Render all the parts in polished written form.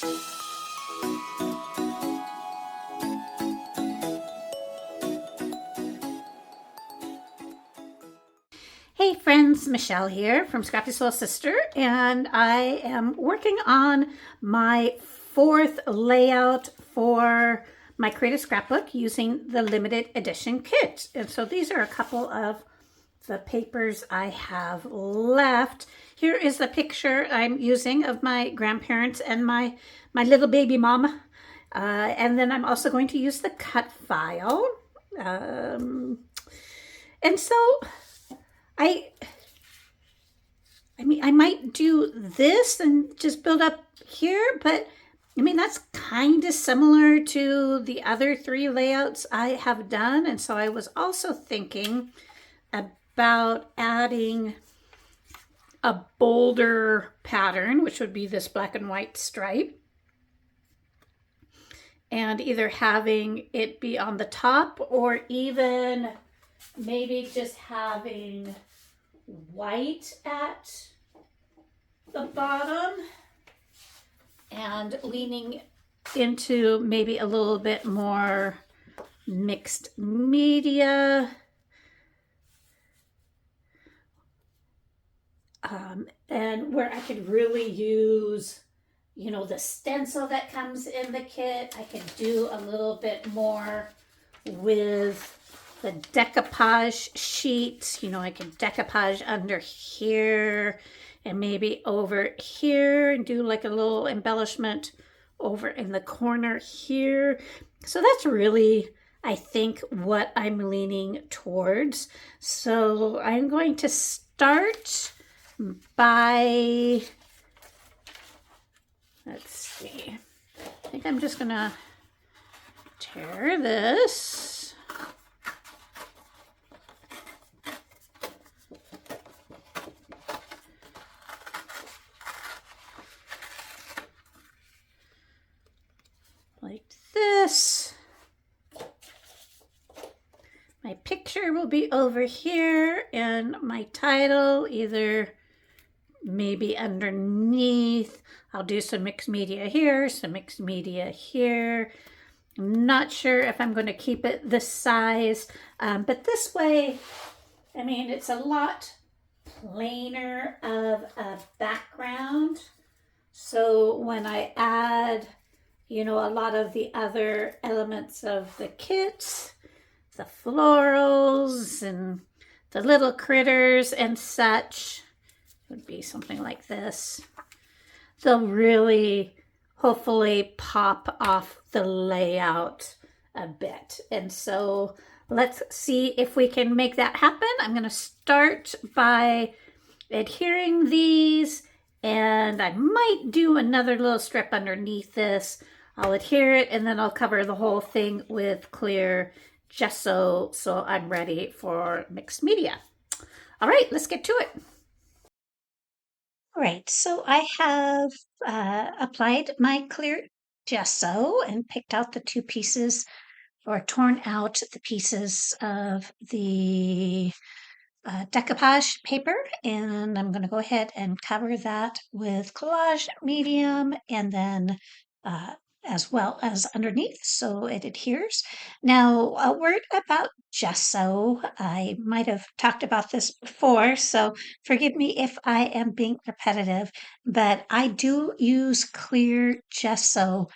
Hey friends, Michelle here from Scrappy Soul Sister, and I am working on my fourth layout for my Creative Scrapbook using the limited edition kit. And so these are a couple of the papers I have left. Here is the picture I'm using of my grandparents and my little baby mom. And then I'm also going to use the cut file. And so I mean, I might do this and just build up here, but I mean, that's kind of similar to the other three layouts I have done. And so I was also thinking about adding a bolder pattern, which would be this black and white stripe, and either having it be on the top or even maybe just having white at the bottom and leaning into maybe a little bit more mixed media. And where I could really use, you know, the stencil that comes in the kit. I could do a little bit more with the decoupage sheets. You know, I can decoupage under here and maybe over here and do like a little embellishment over in the corner here. So that's really, I think, what I'm leaning towards. So I'm going to start by, let's see, I think I'm just gonna tear this. Like this. My picture will be over here and my title either maybe underneath. I'll do some mixed media here, some mixed media here. I'm not sure if I'm going to keep it this size, but this way, I mean, it's a lot plainer of a background. So when I add, you know, a lot of the other elements of the kit, the florals and the little critters and such, would be something like this. They'll really hopefully pop off the layout a bit. And so let's see if we can make that happen. I'm going to start by adhering these, and I might do another little strip underneath this. I'll adhere it and then I'll cover the whole thing with clear gesso so I'm ready for mixed media. All right, let's get to it. All right, so I have applied my clear gesso and picked out the two pieces, or torn out the pieces of the decoupage paper, and I'm going to go ahead and cover that with collage medium and then as well as underneath so it adheres. Now, a word about gesso. I might have talked about this before, so forgive me if I am being repetitive, but I do use clear gesso.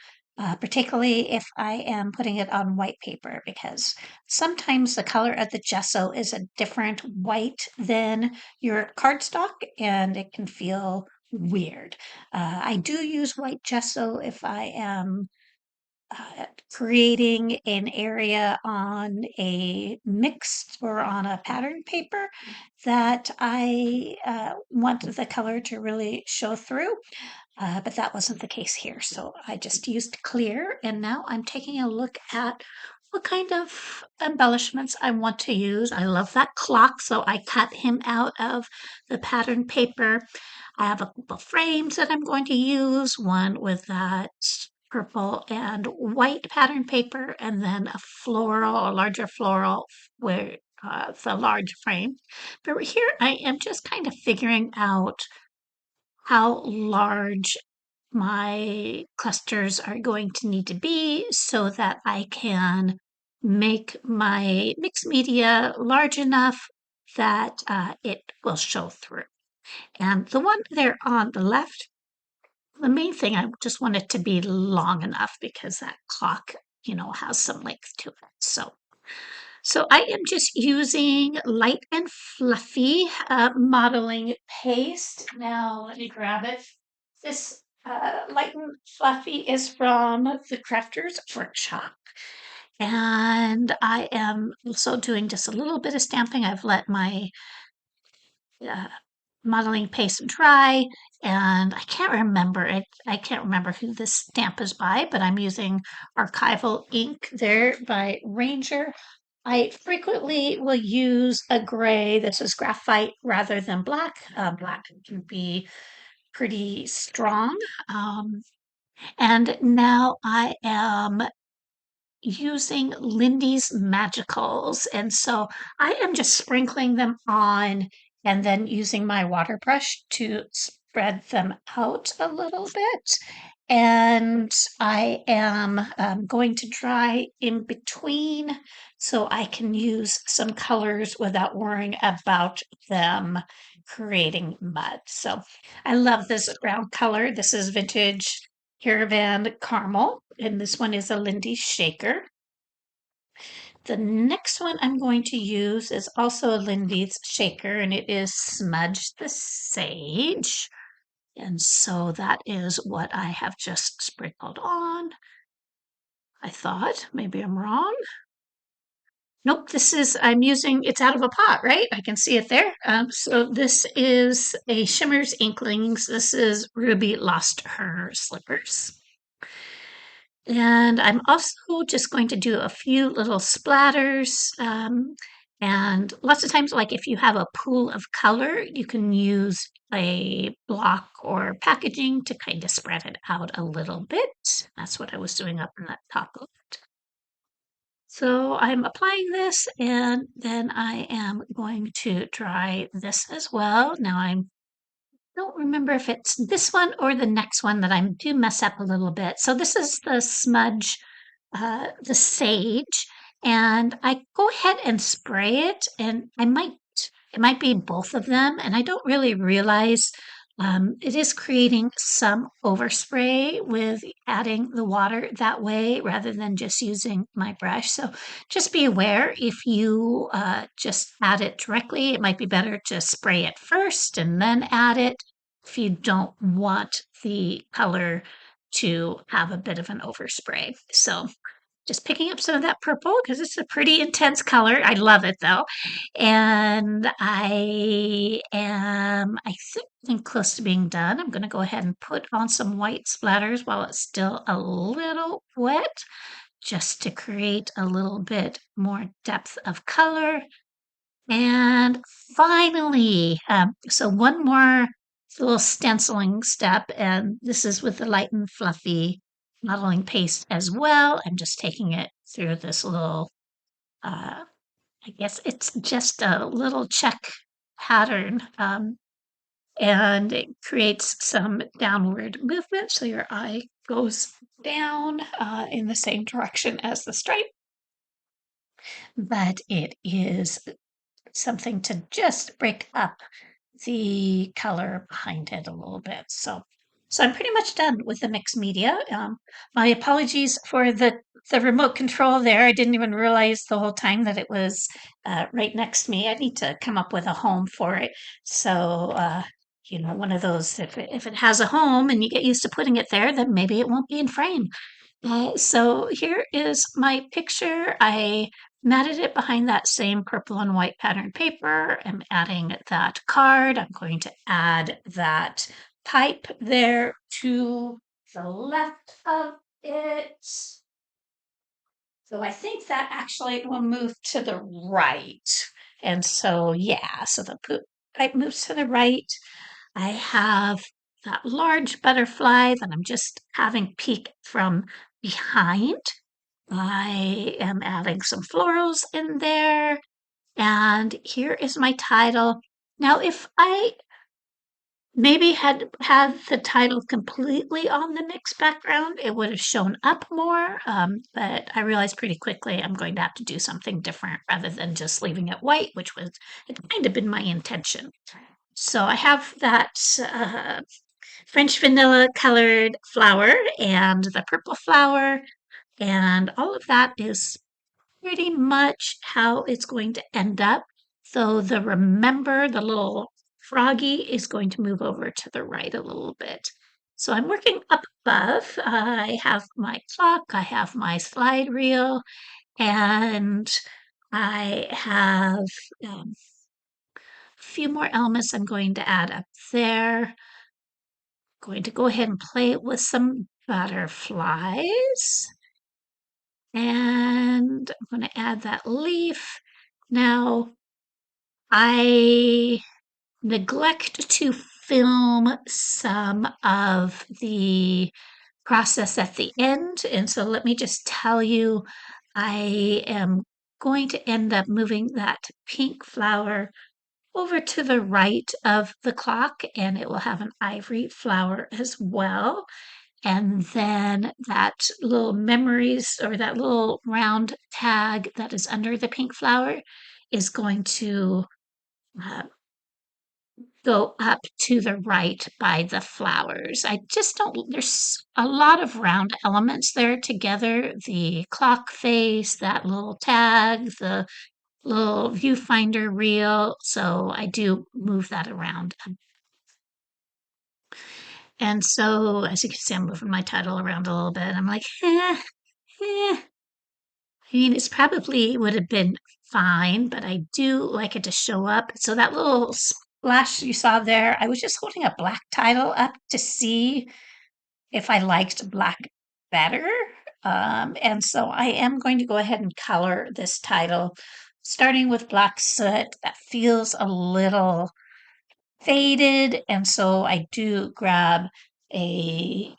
Particularly if I am putting it on white paper, because sometimes the color of the gesso is a different white than your cardstock and it can feel weird. I do use white gesso if I am creating an area on a mixed or on a pattern paper that I want the color to really show through. But that wasn't the case here. So I just used clear, and now I'm taking a look at what kind of embellishments I want to use. I love that clock, so I cut him out of the pattern paper. I have a couple frames that I'm going to use, one with that purple and white pattern paper, and then a floral, a larger floral where the large frame. But here I am just kind of figuring out how large my clusters are going to need to be so that I can make my mixed media large enough that it will show through. And the one there on the left, the main thing, I just want it to be long enough because that clock, has some length to it. So I am just using light and fluffy modeling paste. Now let me grab it. This light and fluffy is from the Crafters Workshop. And I am also doing just a little bit of stamping. I've let my uh, modeling paste dry, and I can't remember who this stamp is by, but I'm using Archival ink there by Ranger. I frequently will use a gray. This is graphite rather than black. Black can be pretty strong. And now I am using Lindy's Magicals. And so I am just sprinkling them on and then using my water brush to spread them out a little bit. And I am going to dry in between so I can use some colors without worrying about them creating mud. So I love this brown color. This is vintage Caravan Caramel, and this one is a Lindy Shaker. The next one I'm going to use is also a Lindy's Shaker, and it is Smudge the Sage. And so that is what I have just sprinkled on. I thought, maybe I'm wrong. Nope, it's out of a pot, right? I can see it there. So this is a Shimmer's Inklings. This is Ruby Lost Her Slippers. And I'm also just going to do a few little splatters. And lots of times, like if you have a pool of color, you can use a block or packaging to kind of spread it out a little bit. That's what I was doing up in that top left. So I'm applying this and then I am going to dry this as well. Now I don't remember if it's this one or the next one that I do mess up a little bit. So this is the smudge, the sage, and I go ahead and spray it, and it might be both of them, and I don't really realize it is creating some overspray with adding the water that way rather than just using my brush. So just be aware if you just add it directly, it might be better to spray it first and then add it if you don't want the color to have a bit of an overspray. So just picking up some of that purple because it's a pretty intense color. I love it though. And I think I'm close to being done. I'm going to go ahead and put on some white splatters while it's still a little wet, just to create a little bit more depth of color. And finally, so one more little stenciling step, and this is with the light and fluffy modeling paste as well. I'm just taking it through this little, I guess it's just a little check pattern, and it creates some downward movement. So your eye goes down in the same direction as the stripe, but it is something to just break up the color behind it a little bit. So I'm pretty much done with the mixed media. My apologies for the remote control there. I didn't even realize the whole time that it was right next to me. I need to come up with a home for it. So one of those, if it has a home and you get used to putting it there, then maybe it won't be in frame. So here is my picture. I matted it behind that same purple and white pattern paper. I'm adding that card. I'm going to add that pipe there to the left of it. So I think that actually will move to the right. And so, yeah, so the pipe moves to the right. I have that large butterfly that I'm just having peek from behind. I am adding some florals in there. And here is my title. Now, if I maybe had the title completely on the mixed background, it would have shown up more. But I realized pretty quickly I'm going to have to do something different rather than just leaving it white, which was it kind of been my intention. So I have that French vanilla colored flower and the purple flower, and all of that is pretty much how it's going to end up. So the remember, the little froggy is going to move over to the right a little bit. So I'm working up above. I have my clock, I have my slide reel, and I have a few more elements I'm going to add up there. Going to go ahead and play it with some butterflies. And I'm going to add that leaf. Now, I neglect to film some of the process at the end. And so let me just tell you, I am going to end up moving that pink flower over to the right of the clock, and it will have an ivory flower as well. And then that little memories or that little round tag that is under the pink flower is going to uh, go up to the right by the flowers. I just don't, there's a lot of round elements there together. The clock face, that little tag, the little viewfinder reel. So I do move that around. And so, as you can see, I'm moving my title around a little bit. I'm like, eh. I mean, it's probably would have been fine, but I do like it to show up. So that little splash you saw there, I was just holding a black title up to see if I liked black better. And so I am going to go ahead and color this title, starting with black soot. That feels a little faded, and so I do grab a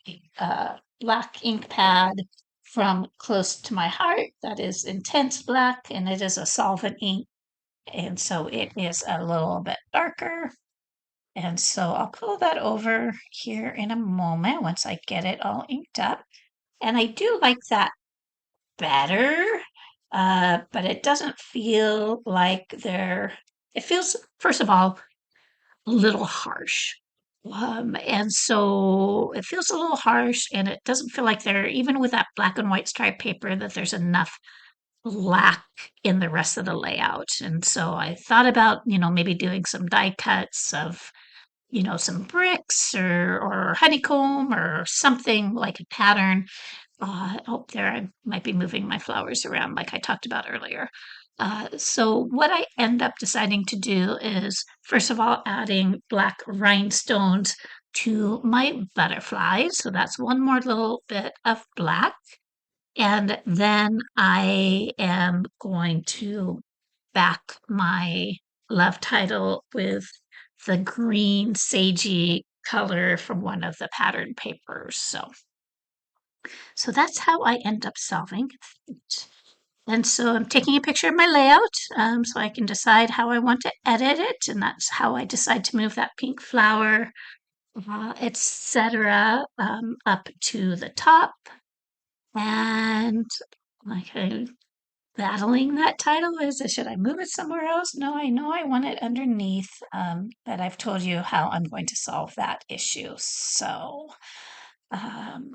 black ink pad from close to my heart that is intense black, and it is a solvent ink, and so it is a little bit darker. And so I'll pull that over here in a moment once I get it all inked up. And I do like that better, but it doesn't feel like it feels, first of all, a little harsh. And so it feels a little harsh, and it doesn't feel like even with that black and white striped paper, that there's enough black in the rest of the layout. And so I thought about, maybe doing some die cuts of, some bricks or honeycomb or something like a pattern. Oh, there, I might be moving my flowers around like I talked about earlier. So what I end up deciding to do is, first of all, adding black rhinestones to my butterflies. So that's one more little bit of black. And then I am going to back my love title with the green sagey color from one of the pattern papers. So that's how I end up solving it. And so I'm taking a picture of my layout so I can decide how I want to edit it. And that's how I decide to move that pink flower, etc., up to the top. And like I'm battling that title is, should I move it somewhere else? No, I know I want it underneath, but I've told you how I'm going to solve that issue. So um,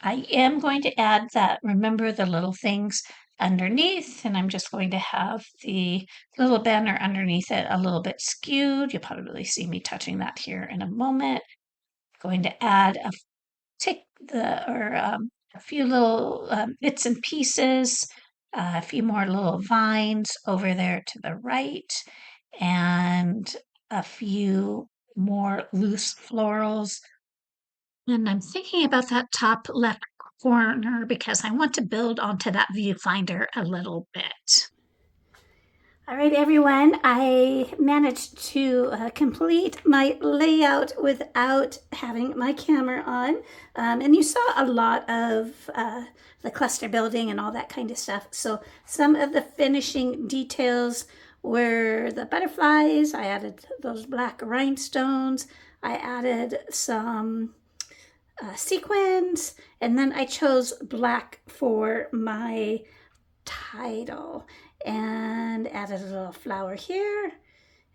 I am going to add that, remember the little things underneath, and I'm just going to have the little banner underneath it a little bit skewed. You'll probably see me touching that here in a moment. Going to add a few little bits and pieces, a few more little vines over there to the right, and a few more loose florals. And I'm thinking about that top left corner because I want to build onto that viewfinder a little bit. All right, everyone, I managed to complete my layout without having my camera on. And you saw a lot of the cluster building and all that kind of stuff. So some of the finishing details were the butterflies. I added those black rhinestones. I added some sequins, and then I chose black for my title and added a little flower here.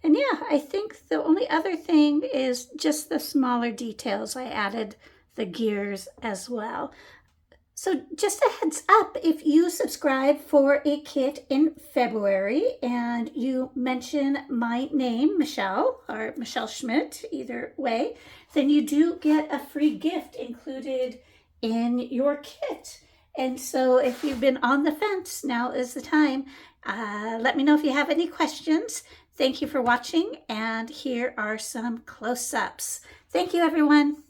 And yeah, I think the only other thing is just the smaller details. I added the gears as well. So just a heads up, if you subscribe for a kit in February and you mention my name, Michelle, or Michelle Schmidt, either way, then you do get a free gift included in your kit. And so if you've been on the fence, now is the time. Let me know if you have any questions. Thank you for watching, and here are some close-ups. Thank you, everyone.